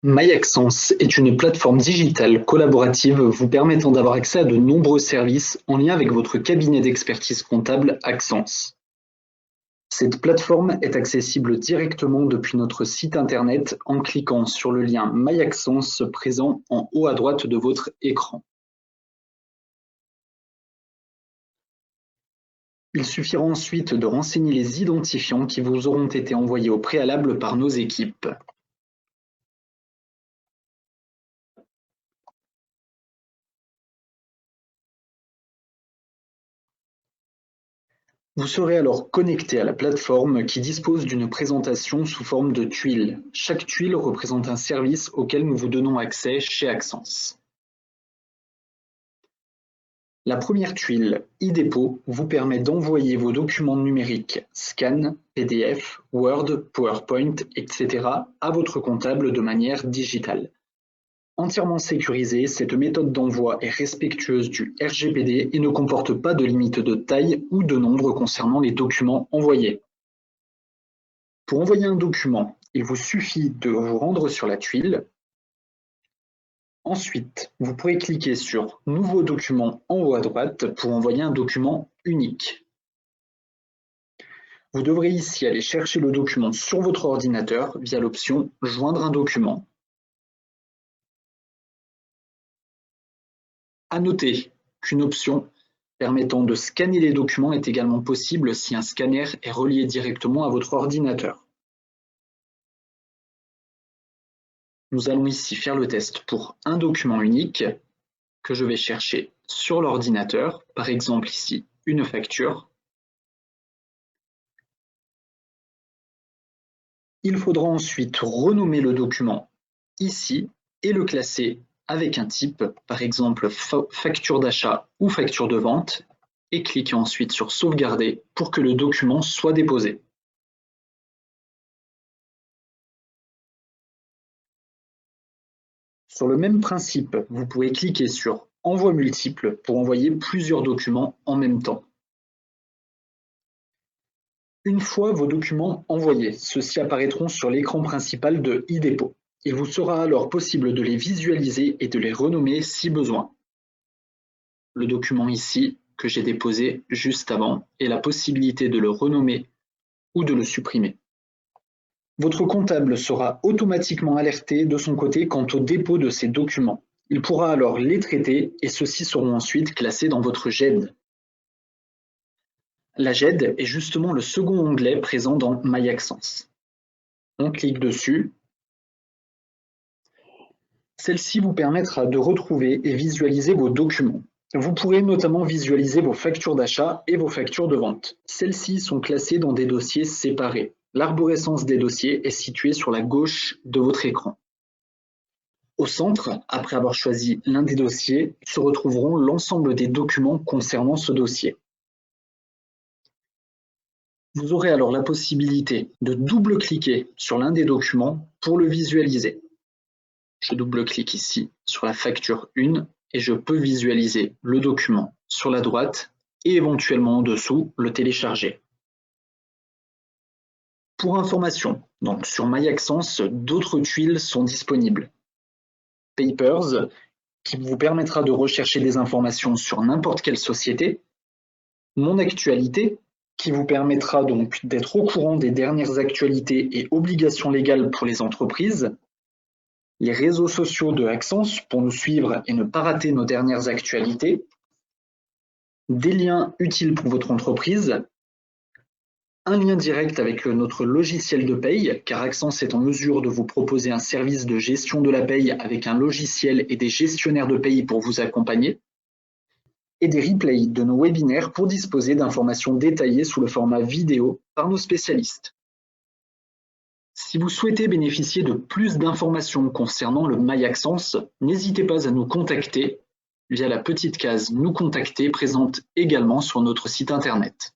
MyAccence est une plateforme digitale collaborative vous permettant d'avoir accès à de nombreux services en lien avec votre cabinet d'expertise comptable Accence. Cette plateforme est accessible directement depuis notre site internet en cliquant sur le lien MyAccence présent en haut à droite de votre écran. Il suffira ensuite de renseigner les identifiants qui vous auront été envoyés au préalable par nos équipes. Vous serez alors connecté à la plateforme qui dispose d'une présentation sous forme de tuiles. Chaque tuile représente un service auquel nous vous donnons accès chez Accence. La première tuile, e-dépôt, vous permet d'envoyer vos documents numériques, scan, PDF, Word, PowerPoint, etc. à votre comptable de manière digitale. Entièrement sécurisée, cette méthode d'envoi est respectueuse du RGPD et ne comporte pas de limite de taille ou de nombre concernant les documents envoyés. Pour envoyer un document, il vous suffit de vous rendre sur la tuile. Ensuite, vous pourrez cliquer sur « Nouveau document » en haut à droite pour envoyer un document unique. Vous devrez ici aller chercher le document sur votre ordinateur via l'option « Joindre un document ». À noter qu'une option permettant de scanner les documents est également possible si un scanner est relié directement à votre ordinateur. Nous allons ici faire le test pour un document unique que je vais chercher sur l'ordinateur, par exemple ici une facture. Il faudra ensuite renommer le document ici et le classer avec un type, par exemple facture d'achat ou facture de vente, et cliquer ensuite sur sauvegarder pour que le document soit déposé. Sur le même principe, vous pouvez cliquer sur Envoi multiple pour envoyer plusieurs documents en même temps. Une fois vos documents envoyés, ceux-ci apparaîtront sur l'écran principal de e-dépôt. Il vous sera alors possible de les visualiser et de les renommer si besoin. Le document ici, que j'ai déposé juste avant, et la possibilité de le renommer ou de le supprimer. Votre comptable sera automatiquement alerté de son côté quant au dépôt de ces documents. Il pourra alors les traiter et ceux-ci seront ensuite classés dans votre GED. La GED est justement le second onglet présent dans MyAccence. On clique dessus. Celle-ci vous permettra de retrouver et visualiser vos documents. Vous pourrez notamment visualiser vos factures d'achat et vos factures de vente. Celles-ci sont classées dans des dossiers séparés. L'arborescence des dossiers est située sur la gauche de votre écran. Au centre, après avoir choisi l'un des dossiers, se retrouveront l'ensemble des documents concernant ce dossier. Vous aurez alors la possibilité de double-cliquer sur l'un des documents pour le visualiser. Je double-clique ici sur la facture 1 et je peux visualiser le document sur la droite et éventuellement en dessous le télécharger. Pour information, donc sur MyAccence, d'autres tuiles sont disponibles. Papers, qui vous permettra de rechercher des informations sur n'importe quelle société. Mon actualité, qui vous permettra donc d'être au courant des dernières actualités et obligations légales pour les entreprises. Les réseaux sociaux de Accence pour nous suivre et ne pas rater nos dernières actualités. Des liens utiles pour votre entreprise. Un lien direct avec notre logiciel de paye, car Accence est en mesure de vous proposer un service de gestion de la paye avec un logiciel et des gestionnaires de paye pour vous accompagner. Et des replays de nos webinaires pour disposer d'informations détaillées sous le format vidéo par nos spécialistes. Si vous souhaitez bénéficier de plus d'informations concernant le MyAccence, n'hésitez pas à nous contacter via la petite case « Nous contacter » présente également sur notre site internet.